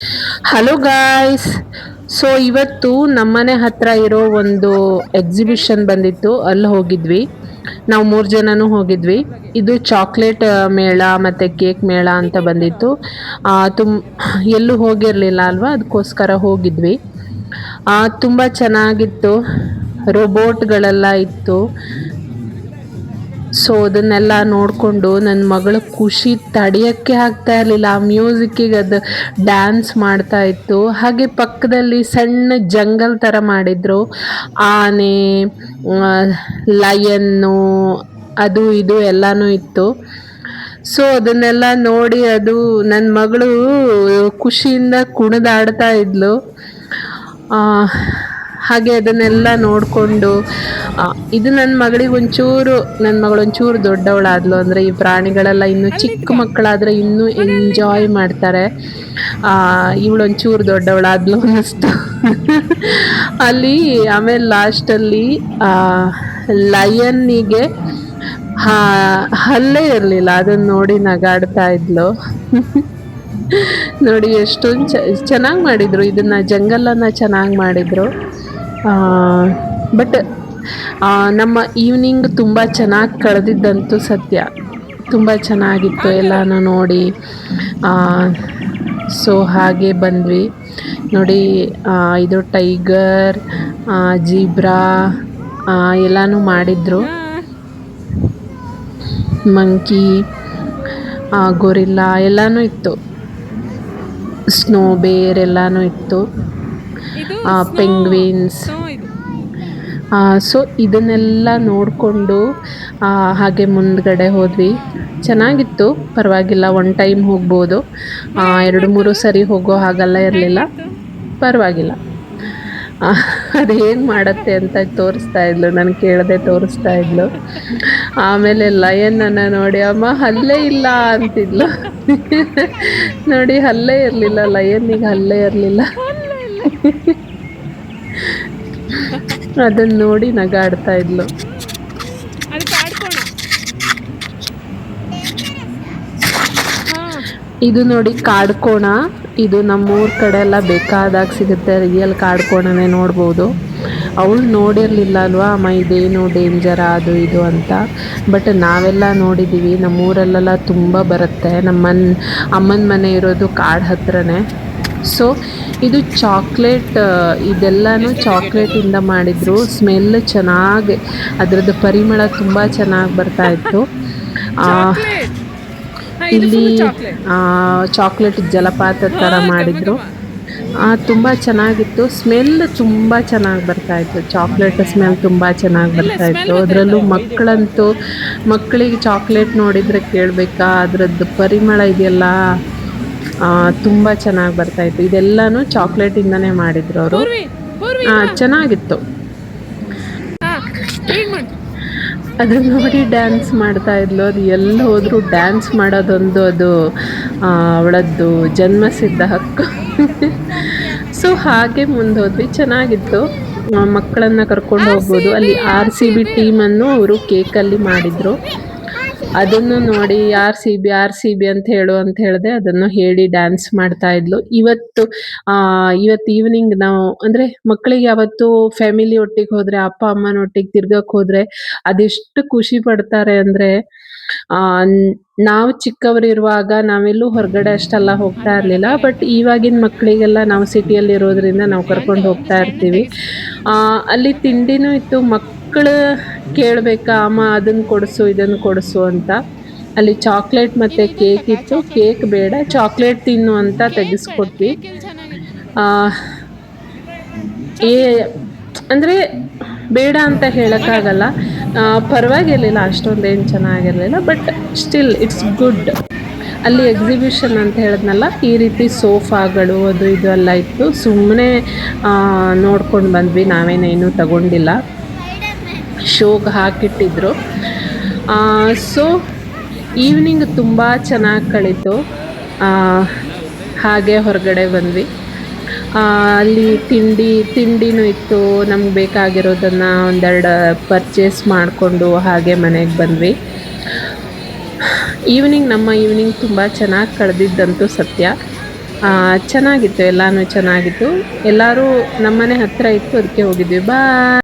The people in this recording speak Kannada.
Hello guys. ಸೊ ಇವತ್ತು ನಮ್ಮನೆ ಹತ್ರ ಇರೋ ಒಂದು ಎಕ್ಸಿಬಿಷನ್ ಬಂದಿತ್ತು, ಅಲ್ಲಿ ಹೋಗಿದ್ವಿ. ನಾವು 3 ಜನನೂ ಹೋಗಿದ್ವಿ. ಇದು ಚಾಕ್ಲೇಟ್ ಮೇಳ ಮತ್ತೆ ಕೇಕ್ ಮೇಳ ಅಂತ ಬಂದಿತ್ತು. ಆ ತುಮ್ ಎಲ್ಲೂ ಹೋಗಿರ್ಲಿಲ್ಲ ಅಲ್ವಾ, ಅದಕ್ಕೋಸ್ಕರ ಹೋಗಿದ್ವಿ. ತುಂಬಾ ಚೆನ್ನಾಗಿತ್ತು. ರೋಬೋಟ್ಗಳೆಲ್ಲ ಇತ್ತು. ಸೊ ಅದನ್ನೆಲ್ಲ ನೋಡ್ಕೊಂಡು ನನ್ನ ಮಗಳ ಖುಷಿ ತಡಿಯಕ್ಕೆ ಆಗ್ತಾ ಇರಲಿಲ್ಲ. ಆ ಮ್ಯೂಸಿಕ್ಕಿಗೆ ಅದು ಡ್ಯಾನ್ಸ್ ಮಾಡ್ತಾ ಇತ್ತು. ಹಾಗೆ ಪಕ್ಕದಲ್ಲಿ ಸಣ್ಣ ಜಂಗಲ್ ಥರ ಮಾಡಿದ್ರು. ಆನೆ, ಲಯನ್ನು, ಅದು ಇದು ಎಲ್ಲಾನು ಇತ್ತು. ಸೊ ಅದನ್ನೆಲ್ಲ ನೋಡಿ ಅದು ನನ್ನ ಮಗಳು ಖುಷಿಯಿಂದ ಕುಣಿದಾಡ್ತಾ ಇದ್ಲು. ಆ, ಹಾಗೆ ಅದನ್ನೆಲ್ಲ ನೋಡಿಕೊಂಡು, ಇದು ನನ್ನ ಮಗಳು ಒಂಚೂರು ದೊಡ್ಡವಳಾದ್ಲು ಅಂದರೆ ಈ ಪ್ರಾಣಿಗಳೆಲ್ಲ ಇನ್ನು ಚಿಕ್ಕ ಮಕ್ಕಳಾದರೆ ಇನ್ನೂ ಎಂಜಾಯ್ ಮಾಡ್ತಾರೆ. ಇವಳು ಒಂಚೂರು ದೊಡ್ಡವಳಾದ್ಲು ಅನ್ನಿಸ್ತು. ಅಲ್ಲಿ ಆಮೇಲೆ ಲಾಸ್ಟಲ್ಲಿ ಲಯನ್ನಿಗೆ ಹಲ್ಲೇ ಇರಲಿಲ್ಲ, ಅದನ್ನ ನೋಡಿ ನಗಾಡ್ತಾ ಇದ್ಲು. ನೋಡಿ ಎಷ್ಟೊಂದು ಚೆನ್ನಾಗಿ ಮಾಡಿದ್ರು, ಇದನ್ನ ಜಂಗಲನ್ನ ಚೆನ್ನಾಗಿ ಮಾಡಿದ್ರು. ಬಟ್ ನಮ್ಮ ಈವ್ನಿಂಗ್ ತುಂಬ ಚೆನ್ನಾಗಿ ಕಳೆದಿದ್ದಂತೂ ಸತ್ಯ. ತುಂಬ ಚೆನ್ನಾಗಿತ್ತು ಎಲ್ಲನೂ ನೋಡಿ. ಸೊ ಹಾಗೆ ಬಂದ್ವಿ ನೋಡಿ. ಇದು ಟೈಗರ್, ಜೀಬ್ರಾ ಎಲ್ಲನೂ ಮಾಡಿದ್ರು. ಮಂಕಿ, ಗೊರಿಲ್ಲಾ ಎಲ್ಲನೂ ಇತ್ತು. ಸ್ನೋ ಬೇರ್ ಎಲ್ಲನೂ ಇತ್ತು. ಪೆಂಗ್ವಿನ್ಸ್. ಸೊ ಇದನ್ನೆಲ್ಲ ನೋಡಿಕೊಂಡು ಹಾಗೆ ಮುಂದ್ಗಡೆ ಹೋದ್ವಿ. ಚೆನ್ನಾಗಿತ್ತು, ಪರವಾಗಿಲ್ಲ. ಒನ್ ಟೈಮ್ ಹೋಗ್ಬೋದು. 2-3 ಸರಿ ಹೋಗೋ ಹಾಗೆಲ್ಲ ಇರಲಿಲ್ಲ, ಪರವಾಗಿಲ್ಲ. ಅದು ಹೇಗೆ ಮಾಡುತ್ತೆ ಅಂತ ತೋರಿಸ್ತಾ ಇದ್ಲು, ನಾನು ಕೇಳದೆ ತೋರಿಸ್ತಾ ಇದ್ಲು. ಆಮೇಲೆ ಲಯನ್ನನ್ನು ನೋಡಿ ಅಮ್ಮ ಹಲ್ಲೇ ಇಲ್ಲ ಅಂತಿದ್ಲು. ನೋಡಿ ಹಲ್ಲೇ ಇರಲಿಲ್ಲ, ಲಯನ್ನಿಗೆ ಹಲ್ಲೇ ಇರಲಿಲ್ಲ. ಅದನ್ನ ನೋಡಿ ನಗಾಡ್ತಾ ಇದ್ಲು. ಇದು ನೋಡಿ ಕಾಡ್ಕೋಣ. ಇದು ನಮ್ಮೂರ ಕಡೆ ಎಲ್ಲ ಬೇಕಾದಾಗ ಸಿಗುತ್ತೆ, ರಿಯಲ್ ಕಾಡ್ಕೋಣನೇ ನೋಡ್ಬೋದು. ಅವಳು ನೋಡಿರಲಿಲ್ಲ ಅಲ್ವಾ ಅಮ್ಮ, ಇದೇನು ಡೇಂಜರ ಅದು ಇದು ಅಂತ. ಬಟ್ ನಾವೆಲ್ಲ ನೋಡಿದ್ದೀವಿ, ನಮ್ಮೂರಲ್ಲೆಲ್ಲ ತುಂಬ ಬರುತ್ತೆ. ಅಮ್ಮನ ಮನೆ ಇರೋದು ಕಾಡು ಹತ್ರನೇ. ಸೊ ಇದು ಚಾಕ್ಲೇಟ್, ಇದೆಲ್ಲನೂ ಚಾಕ್ಲೇಟಿಂದ ಮಾಡಿದ್ರು. ಸ್ಮೆಲ್ ಚೆನ್ನಾಗಿ, ಅದರದ್ದು ಪರಿಮಳ ತುಂಬ ಚೆನ್ನಾಗಿ ಬರ್ತಾ ಇತ್ತು. ಇಲ್ಲಿ ಚಾಕ್ಲೇಟ್ ಜಲಪಾತ ಥರ ಮಾಡಿದ್ರು. ತುಂಬ ಚೆನ್ನಾಗಿತ್ತು. ಸ್ಮೆಲ್ ತುಂಬ ಚೆನ್ನಾಗಿ ಬರ್ತಾಯಿತ್ತು, ಚಾಕ್ಲೇಟ್ ಸ್ಮೆಲ್ ತುಂಬ ಚೆನ್ನಾಗಿ ಬರ್ತಾಯಿತ್ತು. ಅದರಲ್ಲೂ ಮಕ್ಕಳಿಗೆ ಚಾಕ್ಲೇಟ್ ನೋಡಿದರೆ ಕೇಳಬೇಕಾ, ಅದರದ್ದು ಪರಿಮಳ ಇದೆಯಲ್ಲ ತುಂಬ ಚೆನ್ನಾಗಿ ಬರ್ತಾಯಿತ್ತು. ಇದೆಲ್ಲನೂ ಚಾಕ್ಲೇಟಿಂದನೇ ಮಾಡಿದ್ರು ಅವರು. ಚೆನ್ನಾಗಿತ್ತು. ಅದನ್ನ ನೋಡಿ ಡ್ಯಾನ್ಸ್ ಮಾಡ್ತಾ ಇದ್ಲು. ಅದು ಎಲ್ಲಿ ಹೋದರೂ ಡ್ಯಾನ್ಸ್ ಮಾಡೋದೊಂದು ಅದು ಅವಳದ್ದು ಜನ್ಮಸಿದ್ಧ ಹಕ್ಕು. ಸೊ ಹಾಗೆ ಮುಂದೋದ್ವಿ, ಚೆನ್ನಾಗಿತ್ತು. ಮಕ್ಕಳನ್ನು ಕರ್ಕೊಂಡು ಹೋಗ್ಬೋದು. ಅಲ್ಲಿ RCB ಟೀಮನ್ನು ಅವರು ಕೇಕಲ್ಲಿ ಮಾಡಿದರು. ಅದನ್ನು ನೋಡಿ RCB ಅಂತ ಹೇಳಿದೆ. ಅದನ್ನು ಹೇಳಿ ಡ್ಯಾನ್ಸ್ ಮಾಡ್ತಾ ಇದ್ಲು. ಇವತ್ತು ಈವ್ನಿಂಗ್ ನಾವು ಅಂದರೆ ಮಕ್ಕಳಿಗೆ ಯಾವತ್ತು ಫ್ಯಾಮಿಲಿ ಒಟ್ಟಿಗೆ ಹೋದರೆ, ಅಪ್ಪ ಅಮ್ಮನ ಒಟ್ಟಿಗೆ ತಿರ್ಗಕ್ಕೆ ಹೋದರೆ ಅದೆಷ್ಟು ಖುಷಿ ಪಡ್ತಾರೆ ಅಂದರೆ, ನಾವು ಚಿಕ್ಕವರಿರುವಾಗ ನಾವೆಲ್ಲೂ ಹೊರಗಡೆ ಅಷ್ಟೆಲ್ಲ ಹೋಗ್ತಾ ಇರಲಿಲ್ಲ. ಬಟ್ ಇವಾಗಿನ ಮಕ್ಕಳಿಗೆಲ್ಲ ನಾವು ಸಿಟಿಯಲ್ಲಿ ಇರೋದ್ರಿಂದ ನಾವು ಕರ್ಕೊಂಡು ಹೋಗ್ತಾ ಇರ್ತೀವಿ. ಅಲ್ಲಿ ತಿಂಡಿನೂ ಇತ್ತು. ಮಕ್ಕಳು ಕೇಳಬೇಕಾ ಅಮ್ಮ ಅದನ್ನು ಕೊಡಿಸು ಇದನ್ನು ಕೊಡಿಸು ಅಂತ. ಅಲ್ಲಿ ಚಾಕ್ಲೇಟ್ ಮತ್ತು ಕೇಕ್ ಇತ್ತು. ಕೇಕ್ ಬೇಡ, ಚಾಕ್ಲೇಟ್ ತಿನ್ನು ಅಂತ ತೆಗೆಸ್ಕೊಟ್ವಿ. ಅಂದರೆ ಬೇಡ ಅಂತ ಹೇಳೋಕ್ಕಾಗಲ್ಲ. ಪರವಾಗಿರಲಿಲ್ಲ, ಅಷ್ಟೊಂದೇನು ಚೆನ್ನಾಗಿರಲಿಲ್ಲ. But still it's good. ಅಲ್ಲಿ ಎಕ್ಸಿಬಿಷನ್ ಅಂತ ಹೇಳಿದ್ನಲ್ಲ, ಈ ರೀತಿ ಸೋಫಾಗಳು ಅದು ಇದು ಎಲ್ಲ ಇತ್ತು. ಸುಮ್ಮನೆ ನೋಡ್ಕೊಂಡು ಬಂದ್ವಿ, ನಾವೇನೇನು ತಗೊಂಡಿಲ್ಲ. ಶೋಗೆ ಹಾಕಿಟ್ಟಿದ್ರು. ಸೊ ಈವ್ನಿಂಗ್ ತುಂಬ ಚೆನ್ನಾಗಿ ಕಳೀತು. ಹಾಗೆ ಹೊರಗಡೆ ಬಂದ್ವಿ. ಅಲ್ಲಿ ತಿಂಡಿನೂ ಇತ್ತು. ನಮ್ಗೆ ಬೇಕಾಗಿರೋದನ್ನು ಒಂದೆರಡು ಪರ್ಚೇಸ್ ಮಾಡಿಕೊಂಡು ಹಾಗೆ ಮನೆಗೆ ಬಂದ್ವಿ. ನಮ್ಮ ಈವ್ನಿಂಗ್ ತುಂಬ ಚೆನ್ನಾಗಿ ಕಳೆದಿದ್ದಂತೂ ಸತ್ಯ. ಚೆನ್ನಾಗಿತ್ತು, ಎಲ್ಲನೂ ಚೆನ್ನಾಗಿತ್ತು. ಎಲ್ಲರೂ ನಮ್ಮನೆ ಹತ್ತಿರ ಇತ್ತು, ಅದಕ್ಕೆ ಹೋಗಿದ್ವಿ. ಬಾಯ್.